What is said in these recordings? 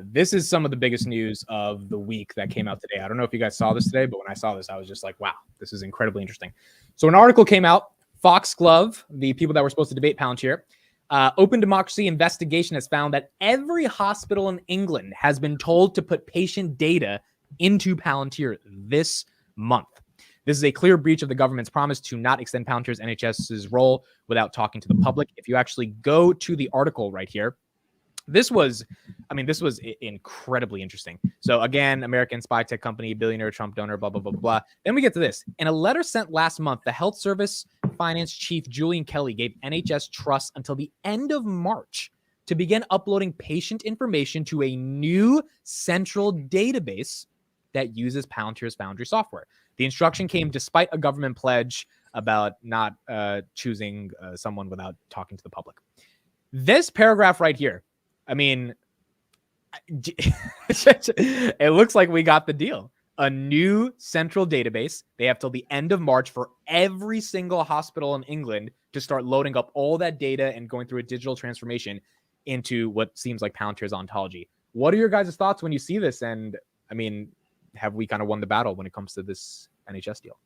This is some of the biggest news of the week that came out today. I don't know if you guys saw this today, but when I saw this, I was just like, wow, this is incredibly interesting. So an article came out, Foxglove, the people that were supposed to debate Palantir, Open Democracy investigation has found that every hospital in England has been told to put patient data into Palantir this month. This is a clear breach of the government's promise to not extend Palantir's NHS's role without talking to the public. If you actually go to the article right here, this was incredibly interesting. So again, American spy tech company, billionaire Trump donor, blah, blah, blah, blah. Then we get to this. In a letter sent last month, the health service finance chief, Julian Kelly, gave NHS Trust until the end of March to begin uploading patient information to a new central database that uses Palantir's Foundry software. The instruction came despite a government pledge about not choosing someone without talking to the public. This paragraph right here, I mean, it looks like we got the deal. A new central database. They have till the end of March for every single hospital in England to start loading up all that data and going through a digital transformation into what seems like Palantir's ontology. What are your guys' thoughts when you see this? And I mean, have we kind of won the battle when it comes to this NHS deal?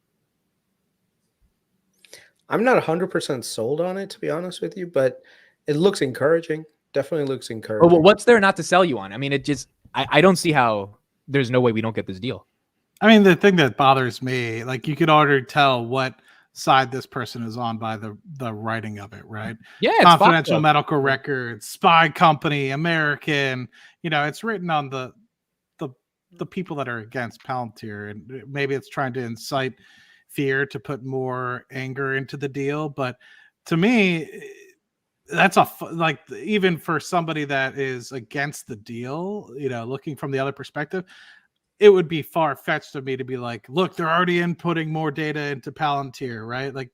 I'm not 100% sold on it, to be honest with you, but it looks encouraging. Definitely looks encouraging. Well, what's there not to sell you on? I mean, I don't see how there's no way we don't get this deal. I mean, the thing that bothers me, like you could already tell what side this person is on by the writing of it, right? Yeah, it's confidential medical records, spy company, American. You know, it's written on the people that are against Palantir, and maybe it's trying to incite fear to put more anger into the deal. But to me, that's like, even for somebody that is against the deal, you know, looking from the other perspective, it would be far-fetched of me to be like, look, they're already inputting more data into Palantir, right? Like,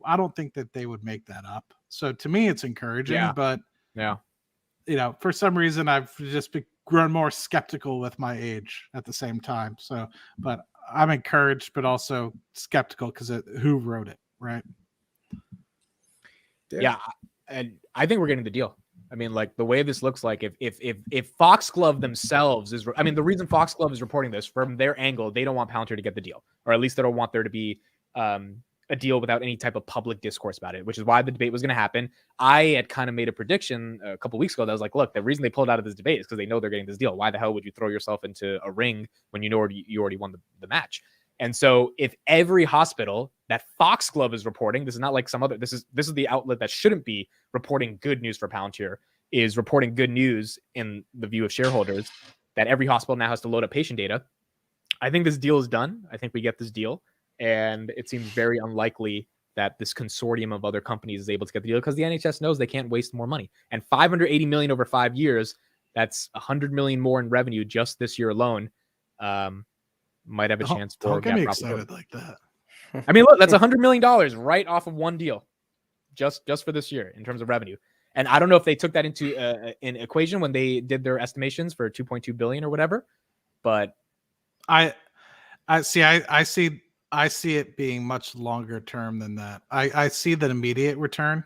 I don't think that they would make that up. So to me, it's encouraging, but yeah, you know, for some reason, I've just grown more skeptical with my age at the same time. So, but I'm encouraged, but also skeptical because who wrote it, right? Yeah, and I think we're getting the deal. I mean, like the way this looks like, if Foxglove themselves is, I mean, the reason Foxglove is reporting this from their angle, they don't want Palantir to get the deal, or at least they don't want there to be a deal without any type of public discourse about it, which is why the debate was going to happen. I had kind of made a prediction a couple of weeks ago that was like, look, the reason they pulled out of this debate is because they know they're getting this deal. Why the hell would you throw yourself into a ring when you know you already won the match? And so if every hospital that Foxglove is reporting, this is not like some other, this is the outlet that shouldn't be reporting good news for Palantir, is reporting good news in the view of shareholders, that every hospital now has to load up patient data. I think this deal is done. I think we get this deal. And it seems very unlikely that this consortium of other companies is able to get the deal, because the NHS knows they can't waste more money. And $580 million over 5 years, that's $100 million more in revenue just this year alone. Might have a chance for. Don't get me excited like that. I mean, look, that's $100 million right off of one deal, just for this year in terms of revenue. And I don't know if they took that into an equation when they did their estimations for 2.2 billion or whatever. But I see it being much longer term than that. I see the immediate return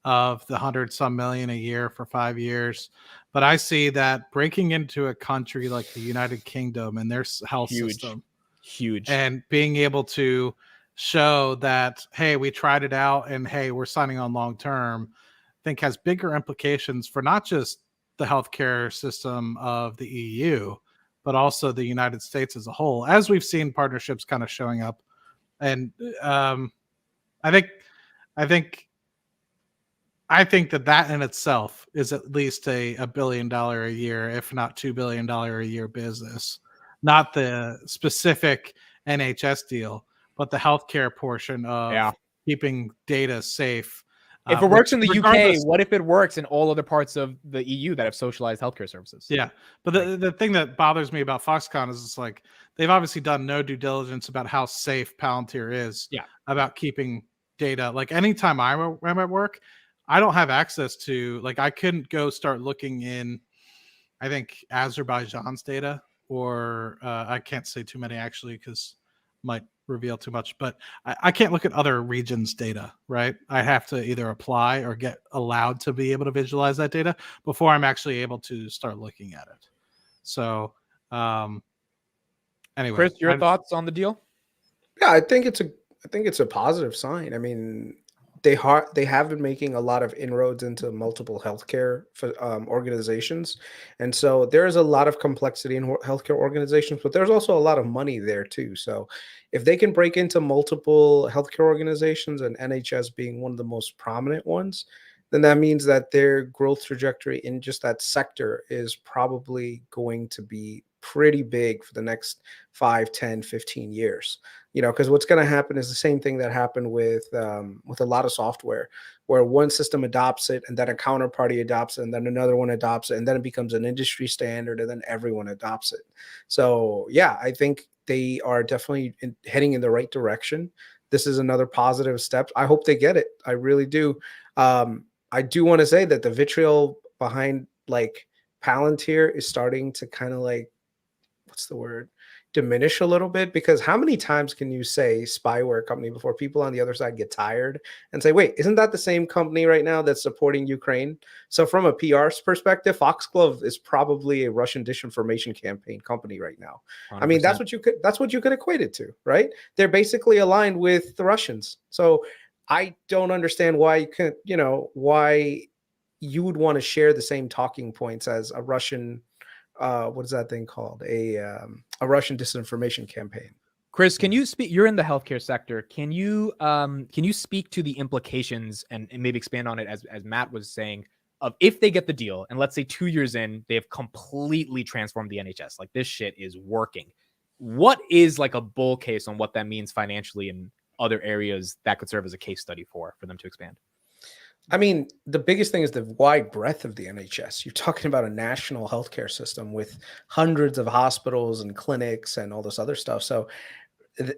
of the 100-some million a year for 5 years, but I see that breaking into a country like the United Kingdom and their health system, huge, and being able to show that, hey, we tried it out and hey, we're signing on long term, I think has bigger implications for not just the healthcare system of the EU, but also the United States as a whole, as we've seen partnerships kind of showing up. And I think that in itself is at least a $1 billion a year, if not $2 billion a year business, not the specific NHS deal, but the healthcare portion of keeping data safe. If it works in the UK, what if it works in all other parts of the EU that have socialized healthcare services? Yeah. But the thing that bothers me about Foxconn is it's like they've obviously done no due diligence about how safe Palantir is about keeping data. Like anytime I'm at work, I don't have access to, like, I couldn't go start looking in, I think, Azerbaijan's data, or I can't say too many actually because might reveal too much, but I can't look at other regions' data, right? I have to either apply or get allowed to be able to visualize that data before I'm actually able to start looking at it. So, anyway, Chris, your thoughts on the deal? Yeah, I think it's a positive sign. I mean, they have been making a lot of inroads into multiple healthcare organizations, and so there's a lot of complexity in healthcare organizations, but there's also a lot of money there too. So, if they can break into multiple healthcare organizations, and NHS being one of the most prominent ones, then that means that their growth trajectory in just that sector is probably going to be pretty big for the next 5, 10, 15 years. Because what's going to happen is the same thing that happened with a lot of software, where one system adopts it, and then a counterparty adopts it, and then another one adopts it, and then it becomes an industry standard, and then everyone adopts it. So yeah, I think they are definitely heading in the right direction. This is another positive step. I hope they get it. I really do. I do want to say that the vitriol behind like Palantir is starting to kind of like, what's the word, diminish a little bit, because how many times can you say spyware company before people on the other side get tired and say, wait, isn't that the same company right now that's supporting Ukraine? So from a PR perspective, Foxglove is probably a Russian disinformation campaign company right now. 100%. I mean, that's what you could equate it to, right? They're basically aligned with the Russians. So I don't understand why why you would want to share the same talking points as a Russian what is that thing called? A Russian disinformation campaign. Chris, can you speak? You're in the healthcare sector. Can you speak to the implications and maybe expand on it, as Matt was saying, of if they get the deal and let's say 2 years in, they have completely transformed the NHS. Like, this shit is working. What is like a bull case on what that means financially in other areas that could serve as a case study for them to expand? I mean, the biggest thing is the wide breadth of the NHS. You're talking about a national healthcare system with hundreds of hospitals and clinics and all this other stuff. So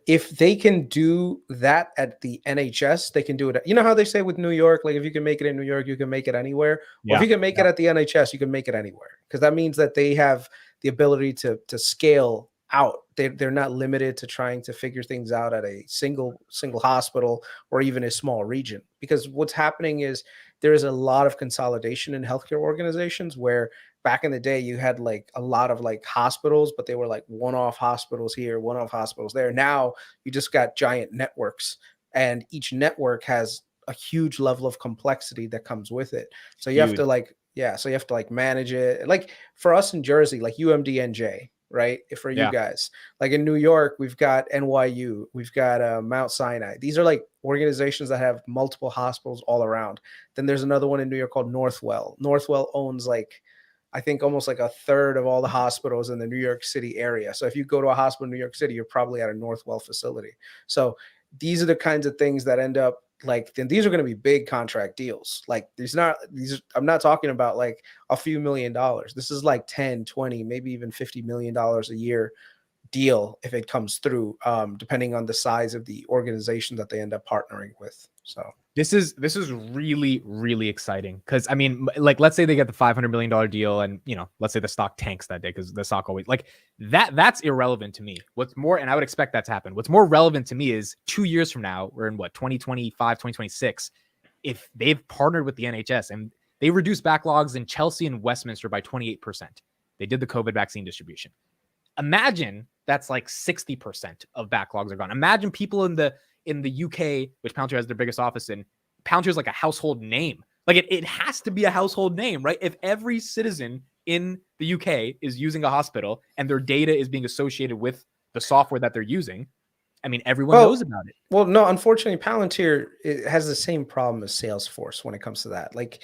if they can do that at the NHS, they can do it. You know how they say with New York, like if you can make it in New York, you can make it anywhere. Well, if you can make it at the NHS, you can make it anywhere, because that means that they have the ability to scale out. They're not limited to trying to figure things out at a single hospital or even a small region, because what's happening is there is a lot of consolidation in healthcare organizations, where back in the day you had like a lot of like hospitals, but they were like one-off hospitals here, one-off hospitals there. Now you just got giant networks, and each network has a huge level of complexity that comes with it. So you have to like manage it. Like for us in Jersey, like UMDNJ, right? For you guys, like in New York, we've got NYU, we've got Mount Sinai. These are like organizations that have multiple hospitals all around. Then there's another one in New York called Northwell. Northwell owns like, I think almost like a third of all the hospitals in the New York City area. So if you go to a hospital in New York City, you're probably at a Northwell facility. So these are the kinds of things that end up like, then these are going to be big contract deals. Like I'm not talking about like a few $1 million. This is like 10, 20, maybe even $50 million a year deal if it comes through, depending on the size of the organization that they end up partnering with. So this is really, really exciting, because I mean, like, let's say they get the $500 million deal, and let's say the stock tanks that day, because the stock always like that's irrelevant to me. What's more, and I would expect that to happen, what's more relevant to me is 2 years from now, we're in 2025, 2026, if they've partnered with the NHS and they reduced backlogs in Chelsea and Westminster by 28%. They did the COVID vaccine distribution. Imagine that's like 60% of backlogs are gone. Imagine people in the UK, which Palantir has their biggest office in. Palantir is like a household name. Like it has to be a household name, right? If every citizen in the UK is using a hospital and their data is being associated with the software that they're using, I mean, everyone knows about it. Well, no, unfortunately, Palantir has the same problem as Salesforce when it comes to that. Like,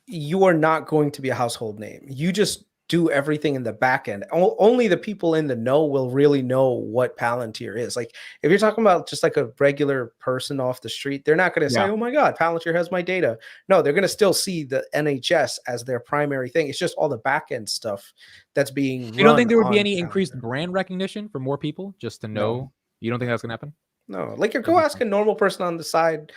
you are not going to be a household name. You just do everything in the back end. Only the people in the know will really know what Palantir is. Like if you're talking about just like a regular person off the street, they're not going to say, oh my God, Palantir has my data. No, they're going to still see the NHS as their primary thing. It's just all the back end stuff that's being run. You don't think there would be any Palantir. increased brand recognition for more people just to know? No. You don't think that's going to happen? No, like go ask a normal person on the side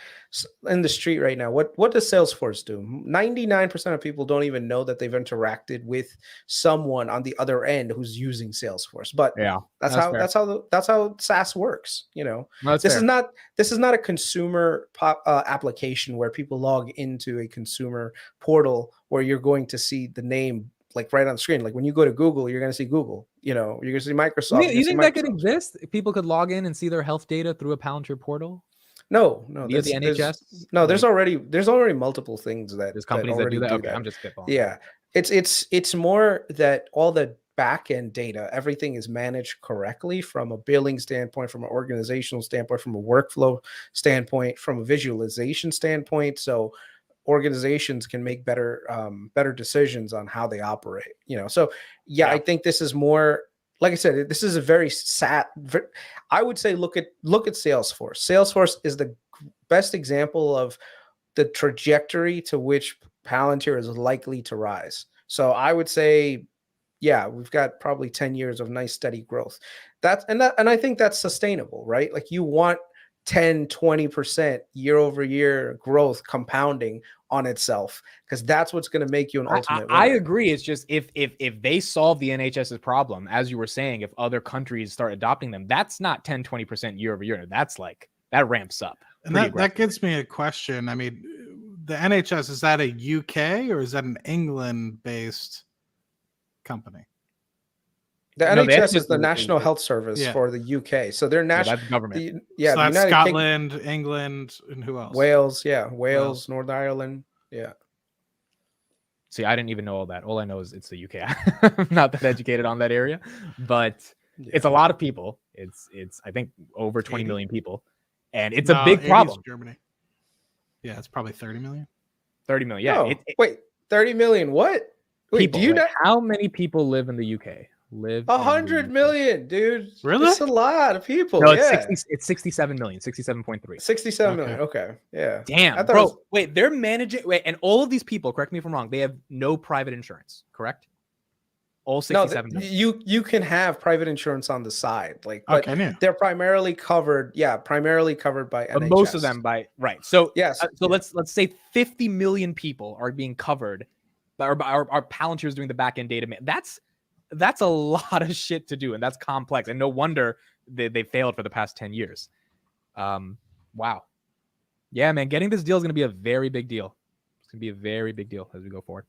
in the street right now. What does Salesforce do? 99% of people don't even know that they've interacted with someone on the other end who's using Salesforce. But Yeah, that's how SaaS works. You know, no, that's this fair. is not a consumer application where people log into a consumer portal where you're going to see the name like right on the screen. Like when you go to Google, you're going to see Google. You know, you're going to see Microsoft. You think that could exist? People could log in and see their health data through a Palantir portal? No, via the NHS. There's already multiple things that there's companies that do that. Okay, I'm just spitballing. Yeah, it's more that all the backend data, everything is managed correctly from a billing standpoint, from an organizational standpoint, from a workflow standpoint, from a visualization standpoint. So organizations can make better decisions on how they operate. You know, so yeah. I think this is more. Like I said, this is a very I would say look at Salesforce. Salesforce is the best example of the trajectory to which Palantir is likely to rise. So I would say, yeah, we've got probably 10 years of nice steady growth. And I think that's sustainable, right? Like you want 10, 20% year over year growth compounding on itself, because that's what's going to make you an ultimate winner. I agree. It's just if they solve the NHS's problem, as you were saying, if other countries start adopting them, that's not 10, 20% year over year. That's like that ramps up. And that gives me a question. I mean, the NHS, is that a UK or is that an England based company? The NHS is the National Health Service for the UK. So they're national. That's government. So that's Scotland, England, and who else? Wales. Yeah. Wales, Northern Ireland. Yeah. See, I didn't even know all that. All I know is it's the UK. I'm not that educated on that area, but it's a lot of people. It's I think over 20 million people. And it's a big problem. Germany. Yeah, it's probably 30 million. 30 million. Yeah. Wait, 30 million. What? Wait, people, do you know how many people live in the UK? 100 million, dude. Really? That's a lot of people. No, it's 67 million, 67.3. 67 million. Okay. Yeah. Damn, bro. Wait, they're managing. Wait, and all of these people, correct me if I'm wrong, they have no private insurance, correct? All 67 million. You can have private insurance on the side, like, but they're primarily covered. Yeah, primarily covered by NHS. Most of them right. So yes. Let's say 50 million people are being covered, or Palantir is doing the backend data. That's a lot of shit to do, and that's complex, and no wonder they failed for the past 10 years. Wow. Yeah, man, getting this deal is going to be a very big deal. It's going to be a very big deal as we go forward.